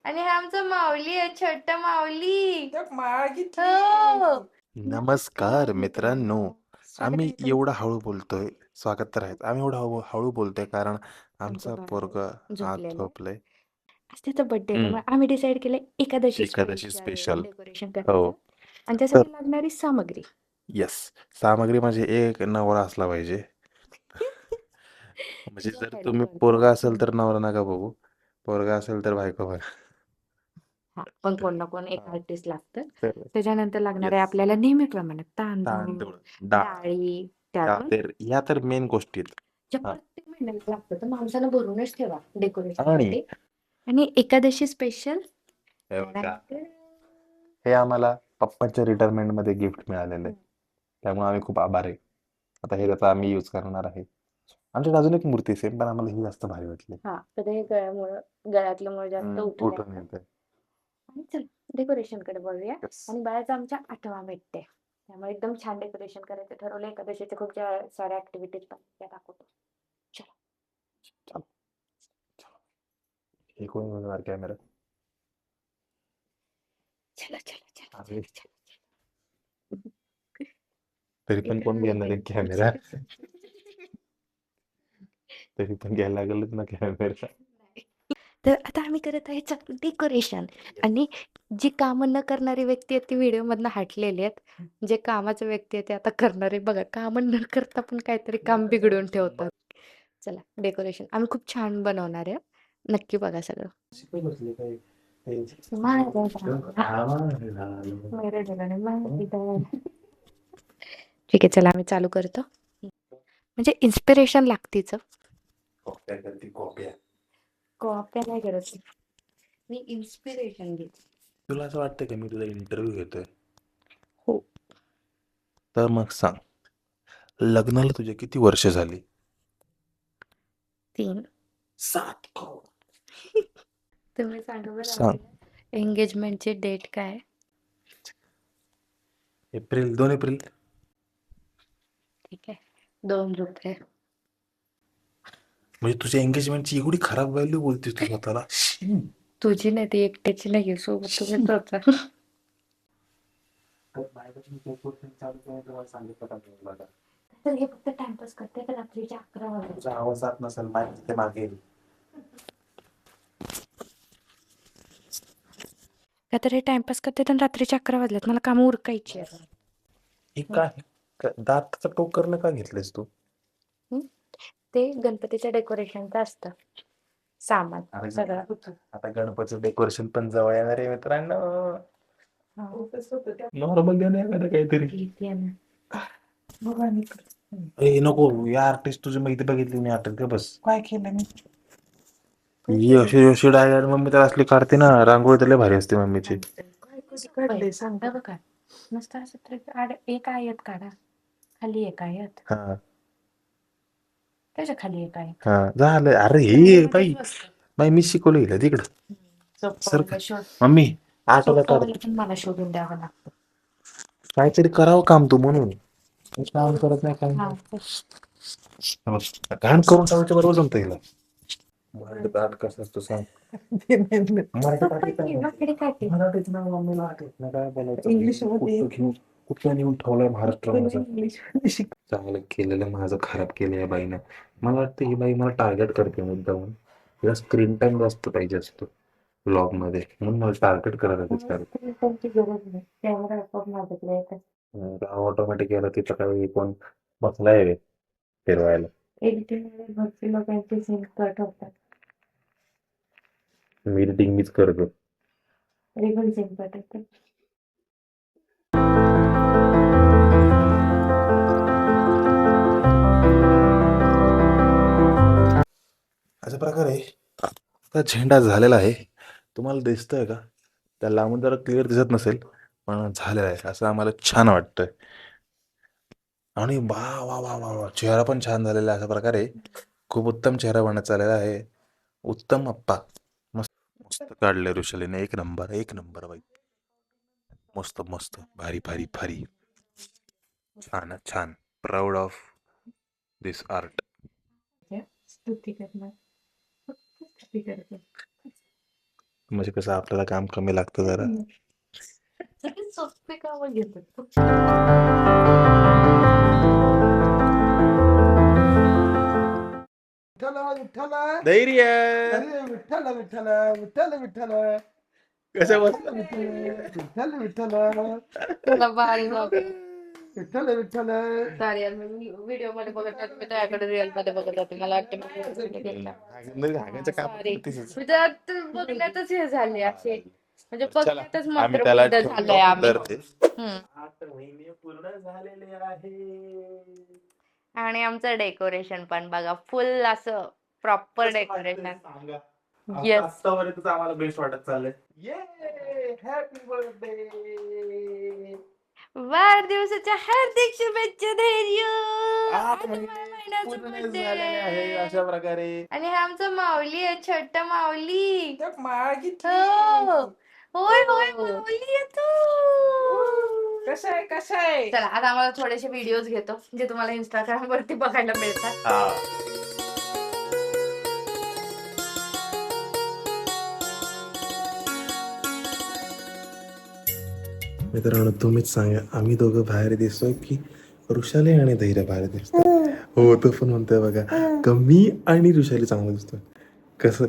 आणि हा आमचा माऊली आहे, छोटा माऊली. माळ हो. नमस्कार मित्रांनो. स्वागत आम्ही आहे तुमचं. एवढं हळू बोलतोय, स्वागत तर आहेत. आम्ही एवढं हळू हळू बोलतोय कारण आमचं आमचा बाळ पोरगा आज झोपलेलं आहे. झोपलंय. आज त्याचा बर्थडे आहे, हम्म. त्यामुळे आम्ही डिसाईड केलं एकादशी एकादशी स्पेशल. डेकोरेशन हो. करायचं आणि तर त्यासाठी लागणारी सामग्री. येस, सामग्री म्हणजे एक नवरा असला पाहिजे. म्हणजे जो जर हेल्प तुम्ही करतो. पोरगा असेल तर नवरा नका बघू, पोरगा असेल तर बायको बघा. हा, पण कोण ना कोण एक आर्टिस्ट लागतं. तर त्याच्यानंतर लागणार आहे येस, आपल्याला नेहमीप्रमाणे तांदूळ, तांदूळ, डाळ, डाळी, ह्या त्यातून ह्या तर मेन गोष्टी आहेत. ज्या हा. प्रत्येक महिन्याला लागतं, तर माणसानं भरूनच ठेवा आणि डेकोरेशनसाठी. आणि एकादशी स्पेशल हे बघा, हे आम्हाला पप्पाच्या रिटायरमेंट मध्ये गिफ्ट मिळालेलं आहे, त्यामुळे आम्ही खूप आभार आहे. आता हे त्याचा आम्ही यूज करणार आहे. आमच्याकडे अजून एक मूर्ती सेम, पण आम्हाला ही जास्त भारी वाटली. हा, तर हे गळ्यातल्यामुळे जास्त उठून उठून येतं. येते. आणि चल डेकोरेशन कडे बोलूया. Yes. आणि बाळाचा आमच्या 8वा बर्थडे, त्यामुळे एकदम छान डेकोरेशन करायचं ठरवलं. एकादशीच्या खूप साऱ्या ऍक्टिव्हिटीज पण त्या दाखवतो. चलो. चलो. हे कोण बनवणार कॅमेरा? चला चला चला अरे, चला चला. तरी पण कोण घेणार आहे कॅमेरा? तरी पण घ्यायला लागलच ना कॅमेरा. तर आता आम्ही करत आहे डेकोरेशन. आणि जी कामं न करणारी व्यक्ती आहेत ती व्हिडिओ मधनं हटलेली आहेत. जे कामाचे व्यक्ती आहेत ते आता करणारे बघा, कामं न करता पण काहीतरी काम बिघडवून ठेवतात. चला डेकोरेशन आम्ही खूप छान बनवणार आहे, नक्की बघा सगळं. ठीक आहे, चला आम्ही चालू करतो. म्हणजे इन्स्पिरेशन लागतीच. कॉप्या करती कॉप्या. कॉप्या नाही करत मी, इन्स्पिरेशन घे. तुला असं वाटतं का मी तुझा इंटरव्ह्यू घेतोय? हो. तर मग सांग, लग्नाला तुझे किती वर्ष झाली? 3. 7 करोड. तुम्ही सांगा बरं, सांग. एंगेजमेंटची डेट काय? April, 2 April. ठीक आहे, 2 रुपये. म्हणजे तुझ्या एंगेजमेंटची एवढी खराब व्हॅल्यू बोलतेस तू स्वतःला? तुझी नाही, ती एकट्याची नाही, सोबत तुम्हीच होता. तर हे फक्त टाइमपास करते तर रात्रीच्या 11 वाजता. तुझा आवाज जात नसेल माहिती मागे. का तर हे टाइमपास करते तर रात्रीच्या 11 वाजल्यात, मला कामं उरकायची आहेत. हे काय दाताचं टोक करणं का घेतलंयस तू? ते गणपतीच्या डेकोरेशनचं असतं सामान अरे सगळं. आता गणपतीचं डेकोरेशन पण जवळ येणार आहे मित्रांनो. नॉर्मल द्या ना एखादं काहीतरी. घेते ना. ए नको, या आर्टिस्ट तुझी माहिती बघितली मी आर्टिस्ट का बस. काय केलं मी? ही अशी अशी डायग्राम मम्मी तर असली काढते ना, रांगोळी तर लय भारी असते मम्मीची. काढले सांगा बघा, मस्त असं एक आयत काढा, खाली एक आयत, हा त्याच्या खाली एक आयत. हा झालं. अरे हे बाई, बाई मी शिकवलं गेलं तिकडं. सर का मम्मी आठवलं काढ. पण मला शोधून द्यावं लागतं. काहीतरी करावं काम तू म्हणून काम करत नाही काय. घाण करून टाकायच्या बरोबर जमतं हिला. मराठीत आठ कसं असतो सांग. मराठीत ना मम्मीला आठवत ना काय बोलायचं. इंग्लिश कुठं नेऊन ठेवलंय महाराष्ट्रामध्ये. चांगलं केलेलं माझं खराब केलं या बाईनं. मला वाटतं ही बाई मला टार्गेट करते मुद्दाम. तिला स्क्रीन टाइम जास्त पाहिजे असतो ब्लॉग मध्ये, म्हणून मला टार्गेट करत ऑटोमॅटिक यायला तिथं काही कोण बसलाय रे फिरवायला. एडिटिंग मध्ये भरपूर लोकांचे सीन कट होतात. मी एडिटिंग मीच करतो. रिबन सीन कट होतात. अशा प्रकारे आता झेंडा झालेला आहे. तुम्हाला दिसतंय का? त्या लांबून जरा क्लिअर दिसत नसेल, पण झालेला आहे असं आम्हाला छान वाटतंय. आणि वा वा वा वा वा, चेहरा पण छान झालेला आहे. अशा प्रकारे खूप उत्तम चेहरा बनत चाललेला आहे. उत्तम अप्पा, मस्त मस्त काढले ऋषालीने. एक नंबर एक नंबर बाई, मस्त मस्त, भारी भारी भारी, छान छान. Proud of this art. स्तुती करणार, स्तुती करते. म्हणजे कसं आपल्याला काम कमी लागतं जरा. सोपे कामं घेतात. विठ्ठल विठ्ठल धैर्य अरे विठ्ठल विठ्ठल विठ्ठल विठ्ठल कसं बसलं? विठ्ठल विठ्ठल तुला भारी वाटतं. विठ्ठल विठ्ठल सॉरी यार, मी व्हिडिओ मध्ये बघत होते, मी त्याकडे रिअल मध्ये बघत होते. मला वाटतं मी video केला. हागायचं काम Sorry. करतेस. मी तर बघण्यातच हे झाले असे, म्हणजे चला, बघण्यातच आम्ही त्याला मंत्रमुग्ध ठेवतो झालोय आम्ही. तर ते. हम्म. 8 महिने पूर्ण झालेले आहे. आणि आमचं डेकोरेशन पण बघा, फुल असं प्रॉपर कसं वाटतंय डेकोरेशन. सांगा. Yes. आतापर्यंत आम्हाला बेस्ट वाटत चाललंय. ये हॅपी बर्थडे. वाढदिवसाच्या हार्दिक शुभेच्छा धैर्य. 8 आज महिने महिन्याचं पूर्ण birthday. झालेले आहे अशा प्रकारे. आणि हा आमचा माऊली आहे, छोट माऊली. त्या मागी हो. होय होय माऊली आहे तू. कसा आहे कसा आहे चला आता आम्हाला थोडेसे व्हिडिओज घेतो जे तुम्हाला इंस्टाग्राम वरती बघायला मिळतात. हा. मित्रांनो तुम्हीच सांगा, आम्ही दोघं बाहेर दिसतोय की ऋषाली आणि धैर्य बाहेर दिसतोय? हो, तो पण म्हणतोय बघा, कमी आणि ऋषाली चांगलं दिसतोय. कसं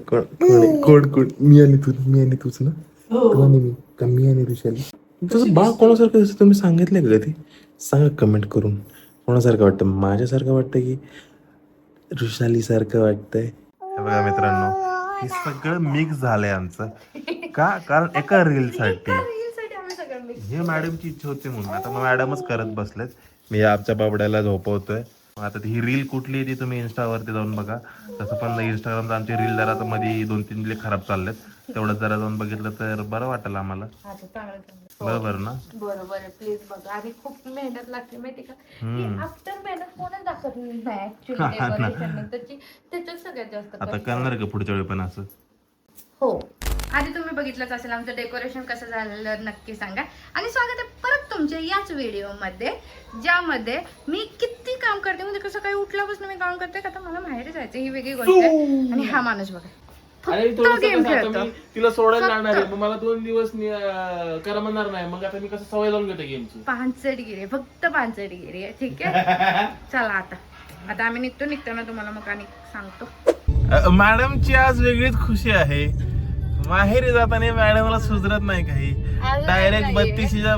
कोण मी आणि तूच ना, तू आणि मी, कमी आणि ऋषाली. तुझं बाळ कोणासारखं दिसतं तुम्ही सांगितलंय का कधी? सांगा कमेंट करून. कोणासारखं वाटतं? माझ्यासारखं वाटतं की ऋषाली सारखं वाटतंय? बघा मित्रांनो, हे सगळं मिक्स झालंय आमचं. का? कारण एका रील साठी. रीलसाठी आम्ही सगळं mix हे मॅडमची इच्छा होती म्हणून आता मग मॅडमच करत बसलेत. मी आमच्या बाबड्याला झोपवतोय. आता ही रील कुठली आहे ती तुम्ही इंस्टावरती जाऊन बघा. तसं पण इंस्टाग्रामचं आमची रील जरा आता मध्ये 2-3 खराब चाललेत. तेवढं जरा जाऊन बघितलं तर बरं वाटेल आम्हाला. आता चांगलं. बरोबर ना? बरोबर आहे, प्लीज बघा. आणि खूप मेहनत लागते माहिती का? हम्म. आफ्टर मेहनत कोणच दाखवत नाही हा ऍक्च्युली ना. डेकोरेशन नंतरची, त्याच्यात सगळ्यात जास्त आता कष्ट. करणार का पुढच्या वेळी पण असं? हो. आधी तुम्ही बघितलंच असेल आमचं डेकोरेशन कसं झालेलं, नक्की सांगा. आणि स्वागत आहे परत तुमच्या याच व्हिडिओमध्ये, ज्यामध्ये मी किती काम करते, म्हणजे कसं काही उठल्यापासून मी काम करते का, आता मला माहेर जायचं ही वेगळी गोष्ट आहे. आणि हा माणूस बघा अरे फक्त थोडंसं गेम कसं आता खेळतो. मी तिला सोडायला फक्त. जाणार आहे मग मला 2 दिवस करमणार नाही मग आता मी कसं सवय लावून घेतो गेमची पानसटगिरी, फक्त पानसटगिरी आहे. ठीक आहे. चला आता आम्ही निघताना तुम्हाला मग आणि सांगतो. मॅडमची आज वेगळीच खुशी आहे. माहेरी जाताना मॅडमला सुधरत नाही काही. अजून डायरेक्ट नाहीये.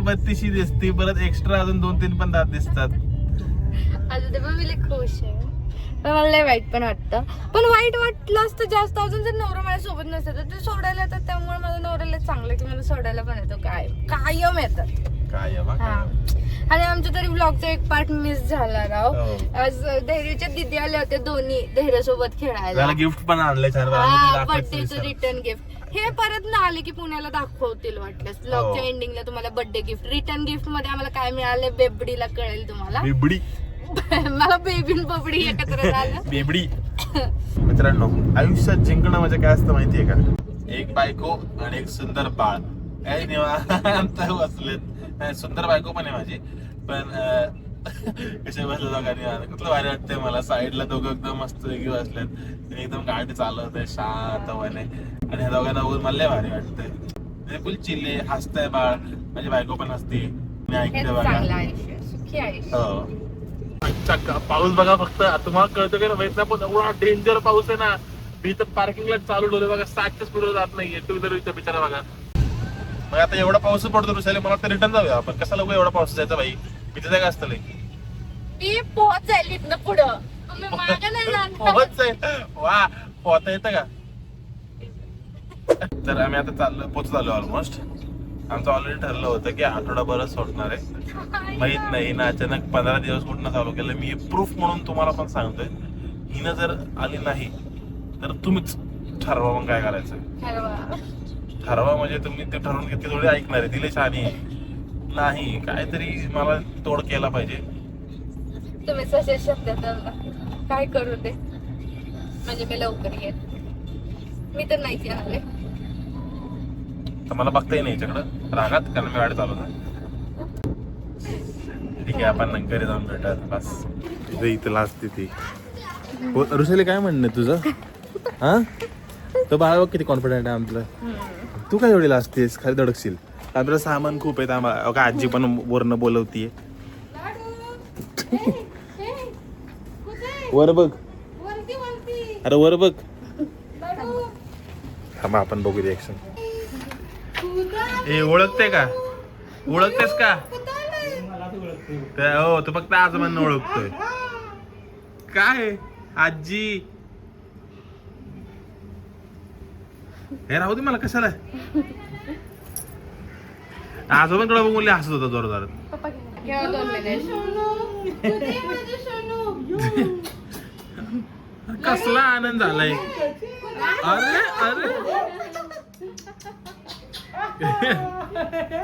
32ची दिसते, परत एक्स्ट्रा अजून 2-3 पण दात दिसतात. आता ते पण मी खुश आहे, पण मला लय वाईट पण वाटतं. पण वाईट वाटलं असतं जास्त अजून जर नवरा माझ्या सोबत नसतं तर ते सोडायला येतात. त्यामुळे माझं नवऱ्याला चांगलं की मला सोडायला पण येतो, कायम येतात. काय हा. आणि आमच्या तरी ब्लॉगचा एक पार्ट मिस झाला राव. हो. आज धैर्यच्या दिदी आल्या होत्या दोन्ही धैर्यासोबत खेळायला. गिफ्ट पण आणलंय छान. बर्थडेचं रिटर्न गिफ्ट हे परत ना आले की पुण्याला दाखवतील वाटल्यास. ब्लॉगच्या हो. एंडिंगला तुम्हाला बर्थडे गिफ्ट, रिटर्न गिफ्ट मध्ये आम्हाला काय मिळाले बेबडीला कळेल तुम्हाला. बेबडी. मला बेबीन बबडी एकत्र झालं. बेबडी. मित्रांनो, आयुष्यात जिंकणं म्हणजे काय असतं माहितीये का? एक बायको आणि एक सुंदर बाळ. काय निवांत बसलेत. सुंदर बायको पण आहे माझी, पण कशा बसले दोघांनी कुठलं भारी वाटतंय मला. साईडला दोघं एकदम मस्त वेगळी बसलेत. ते एकदम गाडी चालवत आहे शांतपणे. आणि ह्या दोघांना बघून मला लय भारी वाटतंय. म्हणजे फुल चिल्ले हसतंय बाळ. माझी बायको पण हसते. मी ऐकते हेच बघा. चांगलं आयुष्य, सुखी आयुष्य. हो. अच्छा, पाऊस बघा फक्त. तुम्हाला कळतं का माहित नाही, पण एवढा डेंजर पाऊस आहे ना. मी तर पार्किंगला चालू ठेवलं बघा, 60च्या स्पीडवर जात नाहीये टू व्हीलर बिचारा बघा. मग आता एवढा पाऊस पडतो ऋषाली, मला तर रिटर्न जाऊया आपण. कसा लोक एवढा पाऊस जायचा बाई, इथे जागा असतं लई. मी पोहोच जाईल इथनं पुढं, तुम्ही मागं नाही जाणार. पोहोच जाईल. वा, पोहता येतं का? तर आम्ही आता पोहोचत आलो ऑलमोस्ट. आमचं ऑलरेडी ठरलं होतं की आठवडाभरच सोडणार आहे. माहित नाही ना, अचानक 15 दिवस कुठनं चालू केलं. मी प्रूफ म्हणून तुम्हाला पण सांगतोय, हिनं जर आली नाही तर तुम्हीच ठरवा मग काय करायचं. ठरवा म्हणजे तुम्ही ते ठरवून घेतली थोडी ऐकणार आहे. तिला छान नाही, काहीतरी मला तोड केला पाहिजे. तुम्ही सजेशन देताल ना काय करू ते, म्हणजे मी लवकर येईल. मी तर नाहीच आले. तर मला बघताही नाही याच्याकडं रागात, कारण मी गाडी चालवतो. ठीक आहे, आपण घरी जाऊन भेटत. बस इथं लाजते ती. ऋषाली काय म्हणणं तुझं? हा, तो बाळा बघ किती कॉन्फिडंट आहे आमचं. तू काय एवढी असतेस खाली धडकशील. आपलं सामान खूप आहे आम्हाला. का आजी पण वरनं बोलवतीये. वर बघ. अरे वर बघ. थांबा आपण बघू रिएक्शन. ए ओळखते का? ओळखतेस का? हो तू फक्त आजोबांना ओळखतोय. काय आजी हे राहू दे मला कशाला. आजोबांकडे बघून हसत होता जोरदार. कसला आनंद झालाय. अरे अरे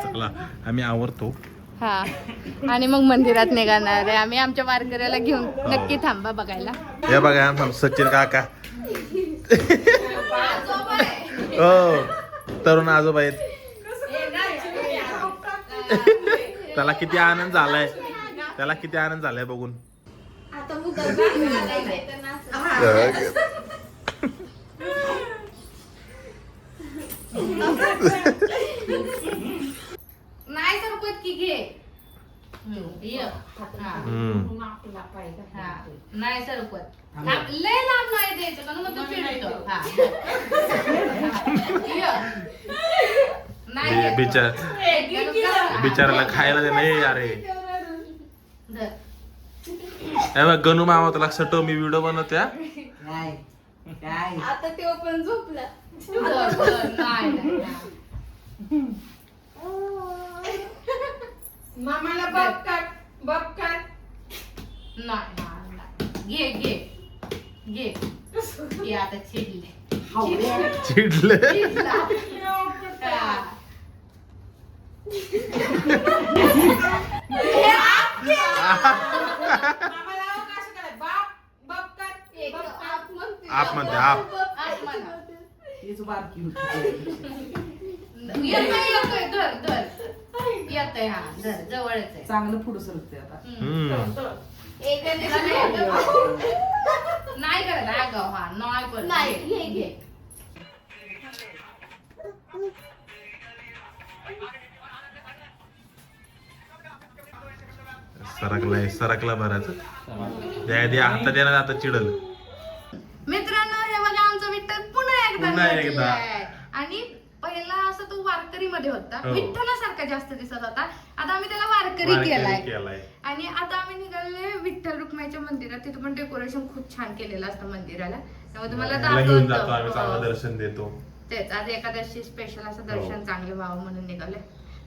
चला आम्ही आवरतो. हा आणि मग मंदिरात निघणार आहे आम्ही. आमच्या वारकऱ्याला घेऊन नक्की थांबा बघायला. हे बघा आमचा सचिन काका. हो तरुण आजोबा आहेत. त्याला किती आनंद झालाय. त्याला किती आनंद झालाय बघून. नाही तर पत्की घे. नाही सरपत लय लांब नाही द्यायचं कारण मग तो चिडतो. बिचाराला खायला दे नाही. अरे बघ गणू मामा तुला सटव मी व्हिडिओ बनवत्या. आता तो पण झोपला. मामाला बाप काट. नाही घे घे घे घे आता चिडले. चिडले. आप म्हणते आप. येतोय धर धर येतोय. हा धर जवळच आहे. चांगलं पुढं सरकते आता. नाही करत आगाव. हा नाही घे. सरकला बराच. द्या हातात येणार आता चिडल. मित्रांनो हे बघा आमचा विठ्ठल पुन्हा एकदा आहे. आणि पहिला असं तो वारकरी मध्ये होता. विठ्ठलासारखा जास्त दिसत होता. आता आम्ही त्याला वारकरी केलाय. आणि आता आम्ही निघाले विठ्ठल रुक्माईच्या मंदिरात. तिथे पण डेकोरेशन खूप छान केलेलं असतं मंदिराला. त्यामुळे तुम्हाला दाखवतो. दर्शन देतो. तेच आज एकादशी स्पेशल असं दर्शन चांगले व्हावं म्हणून निघाले.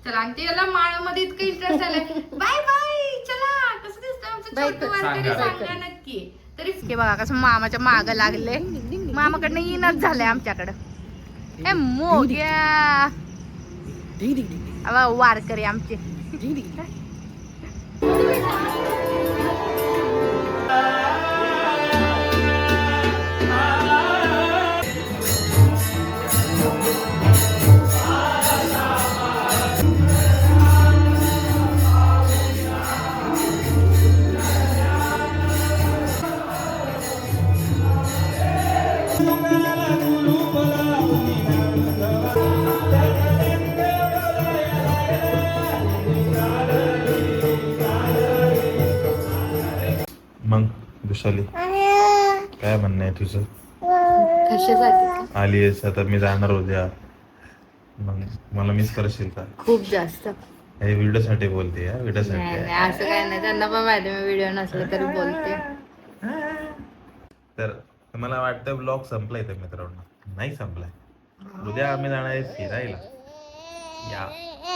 चला आणि ते याला माळामध्ये इतकं इंटरेस्ट आलाय. बाय बाय चला. कसं दिसतं आमचं छोटं वारकरी सांगा नक्की. तरीच की बघा कसं मामाच्या माग लागले. मामाकडनं येणच झालंय आमच्याकडं. ए मोग्या वारकरी आमचे. मग विशाली काय म्हणणं आहे तुझं? कशासाठी? आली आहेस आता. मी जाणार उद्या. मग मला मिस करशील का? खूप जास्त. हे व्हिडिओसाठी बोलते. व्हिडिओसाठी असं काय नाही. त्यांना पण माहिती मी व्हिडिओ नसले तरी बोलते. तर मला वाटतं ब्लॉग संपलाय तर मित्रांनो. नाही संपलाय. उद्या आम्ही जाणार आहे फिरायला. या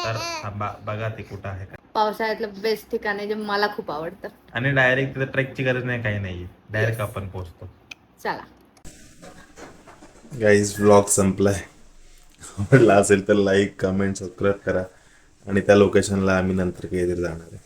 तर थांबा बघा ते कुठं आहे का. पावसाळ्यातलं बेस्ट ठिकाण आहे जे मला खूप आवडतं. आणि डायरेक्ट तिथे ट्रेकची गरज नाही काही नाहीये. डायरेक्ट आपण पोहोचतो. चला गाईज ब्लॉग संपलाय. आवडला असेल तर लाईक कमेंट सबस्क्राईब करा. आणि त्या लोकेशनला आम्ही नंतर कधीतरी जाणार आहे.